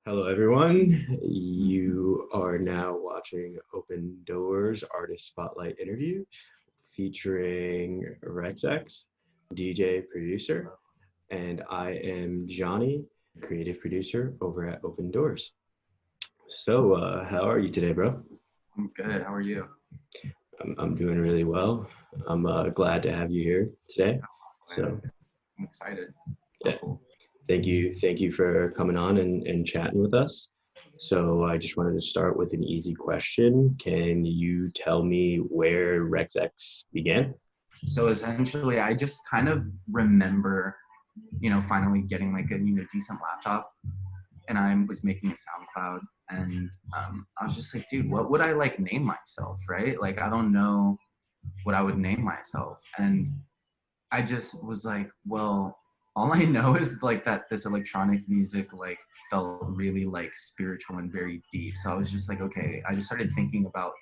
Hello, everyone. You are now watching Open Doors Artist Spotlight interview featuring Rexex, DJ producer, and I am Johnny, creative producer over at Open Doors. So, how are you today, bro? I'm good. How are you? I'm doing really well. I'm glad to have you here today. Man, So, I'm excited. So yeah, cool. thank you for coming on and chatting with us. So I just wanted to start with an easy question. Can you tell me where RexX began? So essentially, I just kind of remember, finally getting like a decent laptop, and I was making a SoundCloud, and I was just like, dude, what would I like name myself, right? Like, I don't know what I would name myself, and I just was like, well, all I know is like that this electronic music like felt really like spiritual and very deep. So I was just like, okay, I just started thinking about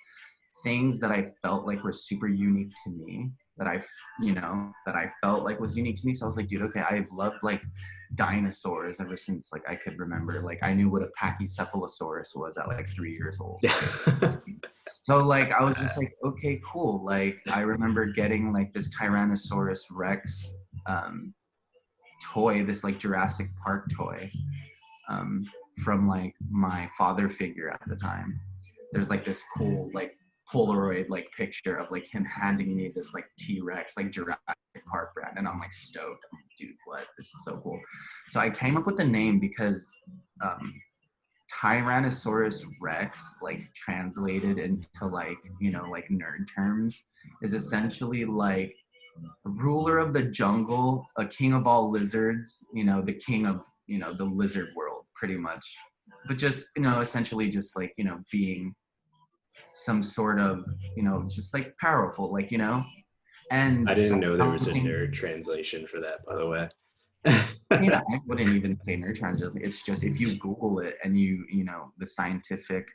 things that I felt like were super unique to me that I felt like was unique to me. So I was like, dude, okay, I've loved like dinosaurs ever since like I could remember. Like I knew what a pachycephalosaurus was at like 3 years old. So like I was just like, okay, cool. Like I remember getting like this Tyrannosaurus Rex um, toy, this like Jurassic Park toy um, from like my father figure at the time. There's like this cool like Polaroid like picture of like him handing me this like T-Rex like Jurassic Park brand, and I'm like stoked. I'm like, dude, what? This is so cool. So I came up with the name because um, Tyrannosaurus Rex, like translated into like, like nerd terms, is essentially like ruler of the jungle, a king of all lizards, the king of, the lizard world, pretty much. But just, essentially just like, being some sort of, just like powerful, like, and I didn't that's know there was a something. nerd translation for that, by the way. I wouldn't even say nerd translation. It's just if you Google it and the scientific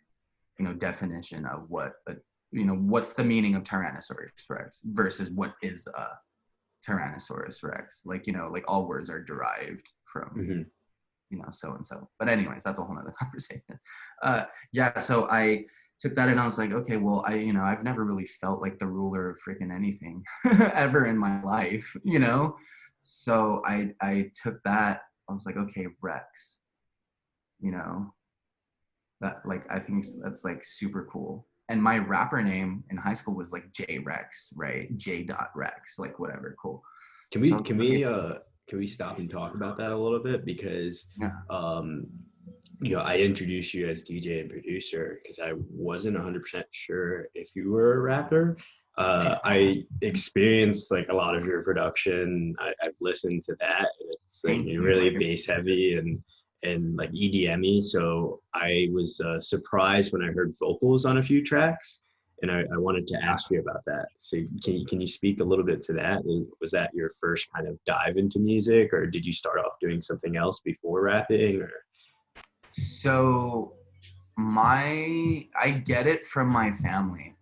definition of what's the meaning of Tyrannosaurus Rex versus what is a Tyrannosaurus Rex. Like, like all words are derived from, Mhm. so and so. But anyways, that's a whole nother conversation. Yeah, so I took that and I was like, okay, well, I've never really felt like the ruler of freaking anything ever in my life, So I took that. I was like, okay, Rex, you know, that like I think that's like super cool. And my rapper name in high school was like J Rex, right? J. Rex, like whatever, cool. Can So we I was can like, okay, we uh can we stop and talk about that a little bit because yeah, um I introduced you as DJ and producer because I wasn't 100% sure if you were a rapper. I experienced like a lot of your production. I've listened to that, and it's like thank you. really bass heavy and like EDM-y. So I was surprised when I heard vocals on a few tracks, and I wanted to ask you about that. So can you speak a little bit to that? Was that your first kind of dive into music, or did you start off doing something else before rapping? Or So I get it from my family.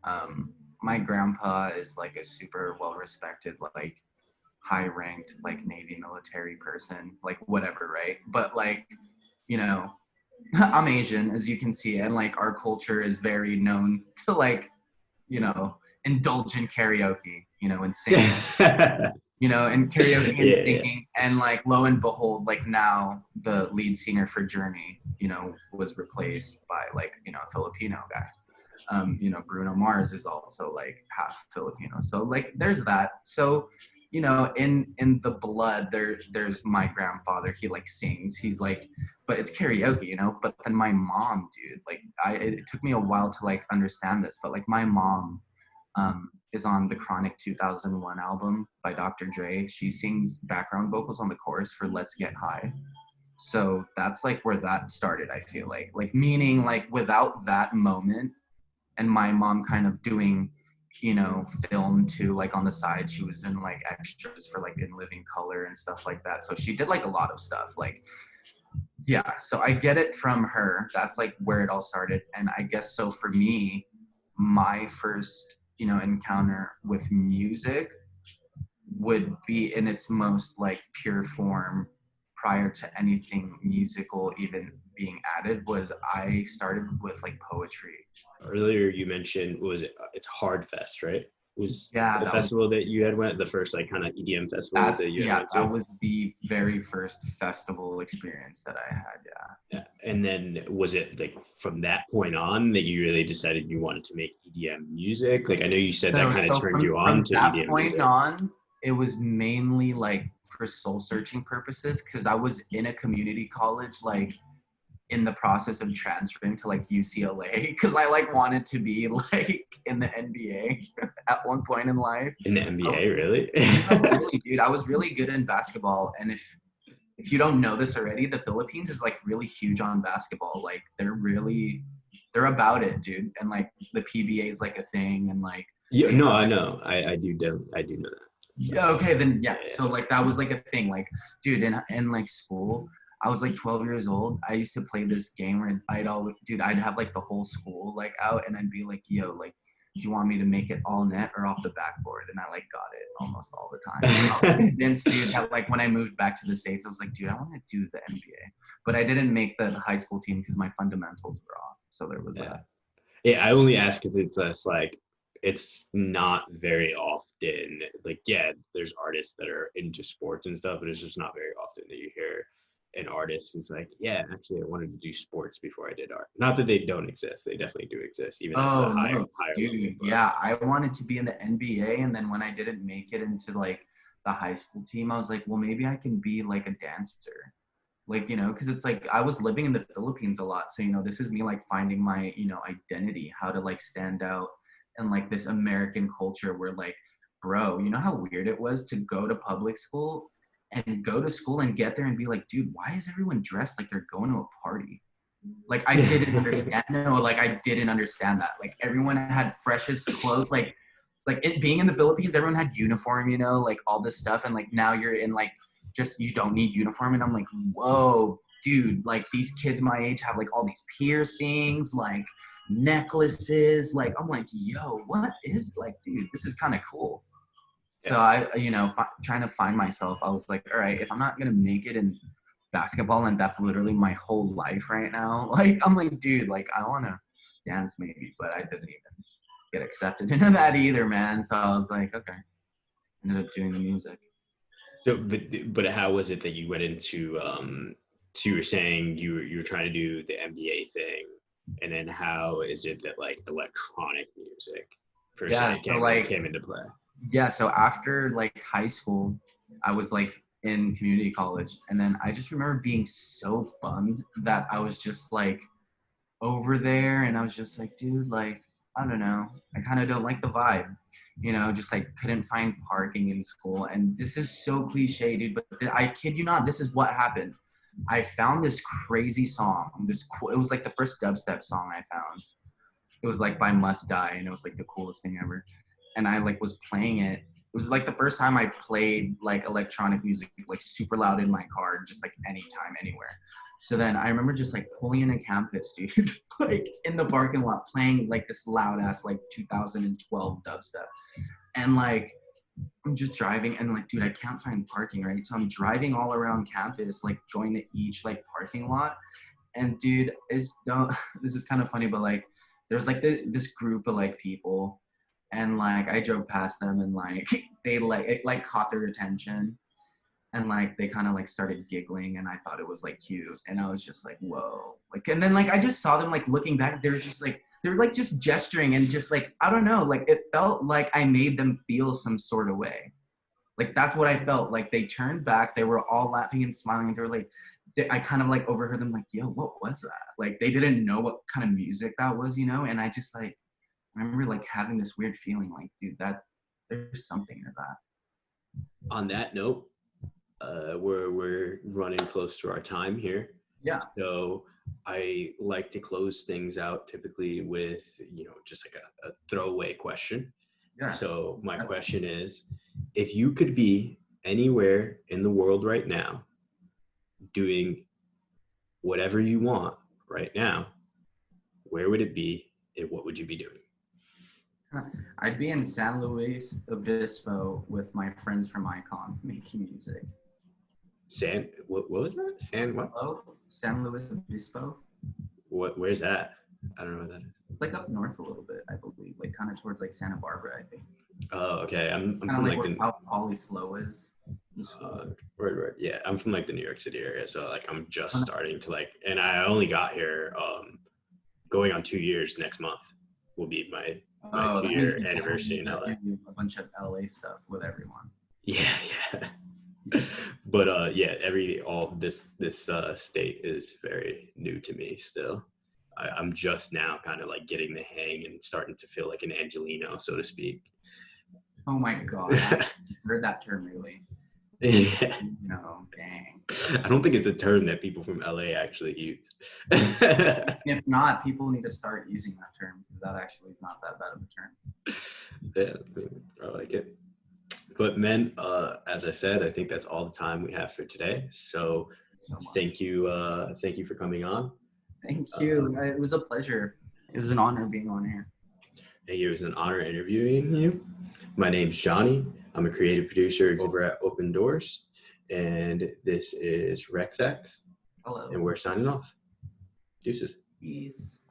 My grandpa is like a super well respected, like high ranked, like Navy military person, like whatever, right? But like, you know, I'm Asian, as you can see, and like our culture is very known to like, you know, indulge in karaoke, and singing. yeah, And karaoke and yeah. singing, and like lo and behold, like now the lead singer for Journey, was replaced by like a Filipino guy. Bruno Mars is also like half Filipino, so like there's that. So in the blood there's my grandfather. He like sings. He's like, but it's karaoke, but then my mom, dude, like it took me a while to like understand this, but like my mom is on the Chronic 2001 album by Dr. Dre. She sings background vocals on the chorus for Let's Get High. So that's like where that started, I feel like meaning like without that moment and my mom kind of doing, film too, like on the side, she was in like extras for like In Living Color and stuff like that. So she did like a lot of stuff. Like, yeah, so I get it from her. That's like where it all started. And I guess so for me, my first, encounter with music would be in its most like pure form prior to anything musical even being added was I started with like poetry. Earlier you mentioned, it's Hard Fest, right? Was Yeah, the that was festival that you had went, the first like kind of EDM festival that you had went that to? was the very first festival experience that I had. Yeah. And then was it like from that point on that you really decided you wanted to make EDM music? Like I know you said that No, kind of so turned from you on to that EDM point music. on, it was mainly like for soul searching purposes because I was in a community college, like in the process of transferring to like UCLA because I like wanted to be like in the NBA at one point in life. In the NBA, really? No, really, dude. I was really good in basketball, and if you don't know this already, the Philippines is like really huge on basketball. Like they're about it, dude. And like the PBA is like a thing, and like Yeah, they no, have I like know. I do know that. So, yeah, okay, then yeah. yeah, So like that was like a thing. Like, dude, in like school, I was like 12 years old. I used to play this game where I'd always, dude, I'd have like the whole school like out, and I'd be like, yo, like, do you want me to make it all net or off the backboard? And I like got it almost all the time. And I was yeah. convinced, dude, that like when I moved back to the States, I was like, dude, I want to do the NBA. But I didn't make the high school team because my fundamentals were off. So there was Yeah. that. Yeah, I only ask because it's just like it's not very often. Like, yeah, there's artists that are into sports and stuff, but it's just not very often that you hear an artist who's like, yeah, actually, I wanted to do sports before I did art. Not that they don't exist; they definitely do exist, even at the Oh higher no, higher level. dude. But Yeah, I wanted to be in the NBA, and then when I didn't make it into like the high school team, I was like, well, maybe I can be like a dancer. Like, because it's like I was living in the Philippines a lot. So, this is me like finding my, identity, how to like stand out in like this American culture where like, bro, you know how weird it was to go to public school and go to school and get there and be like, dude, why is everyone dressed like they're going to a party? Like I didn't understand. No, like I didn't understand that. Like everyone had freshest clothes. Like it being in the Philippines, everyone had uniform. Like all this stuff, and like now you're in like just you don't need uniform, and I'm like, whoa, dude. Like these kids my age have like all these piercings, like necklaces. Like I'm like, yo, what is like, dude? This is kind of cool. So yeah, I, trying to find myself, I was like, all right, if I'm not gonna make it in basketball and that's literally my whole life right now, like I'm like, dude, like I want to dance maybe, but I didn't even get accepted into that either, man. So I was like, okay, ended up doing the music. so but how was it that you went into so you were saying you were trying to do the MBA thing, and then how is it that like electronic music per Yeah, se so like came into play? yeah, so after like high school, I was like in community college, and then I just remember being so bummed that I was just like over there, and I was just like, dude, like I don't know, I kind of don't like the vibe, just like couldn't find parking in school, and this is so cliche, dude, but I kid you not, this is what happened. I found this crazy song, it was like the first dubstep song I found. It was like by Must Die, and it was like the coolest thing ever. And I like was playing it. It was like the first time I played like electronic music like super loud in my car, just like anytime, anywhere. So then I remember just like pulling in a campus, dude, like in the parking lot, playing like this loud ass like 2012 dubstep, and like I'm just driving and like, dude, I can't find parking, right? So I'm driving all around campus, like going to each like parking lot, and dude, it's don't. This is kind of funny, but like, there's like this group of like people, and like I drove past them, and like they like it like caught their attention, and like they kind of like started giggling, and I thought it was like cute, and I was just like, whoa, like, and then like I just saw them like looking back, they're like just gesturing and just like I don't know, like it felt like I made them feel some sort of way. Like that's what I felt. Like they turned back, they were all laughing and smiling, and they were like, I kind of like overheard them like, yo, what was that? Like they didn't know what kind of music that was, and I just like remember like having this weird feeling like, dude, that there's something to that. On that note, we're running close to our time here. Yeah. So I like to close things out typically with, just like a throwaway question. Yeah. So my question is, if you could be anywhere in the world right now doing whatever you want right now, where would it be and what would you be doing? I'd be in San Luis Obispo with my friends from Icon making music. What was that? San what? Hello, San Luis Obispo. Where's that? I don't know what that is. It's like up north a little bit, I believe, like kind of towards like Santa Barbara, I think. Oh, okay. I'm Kind of from like like where the Poly Slow is. The school. word. Yeah, I'm from like the New York City area, so like I'm just Oh, no. starting to like, and I only got here going on 2 years next month. Will be my Oh, two that means year you definitely anniversary need in to LA. do a bunch of LA stuff with everyone. Yeah, yeah. But yeah, all this state is very new to me still. I'm just now kind of like getting the hang and starting to feel like an Angelino, so to speak. Oh my God, I haven't heard that term really. Yeah. No, dang. I don't think it's a term that people from LA actually use. If not, people need to start using that term because that actually is not that bad of a term. Yeah, I like it. But men, as I said, I think that's all the time we have for today. So So much. thank you for coming on. Thank you. It was a pleasure. It was an honor being on here. It was an honor interviewing you. My name's Johnny. I'm a creative producer over at Open Doors, and this is Rexex, Hello. and we're signing off. Deuces. Peace.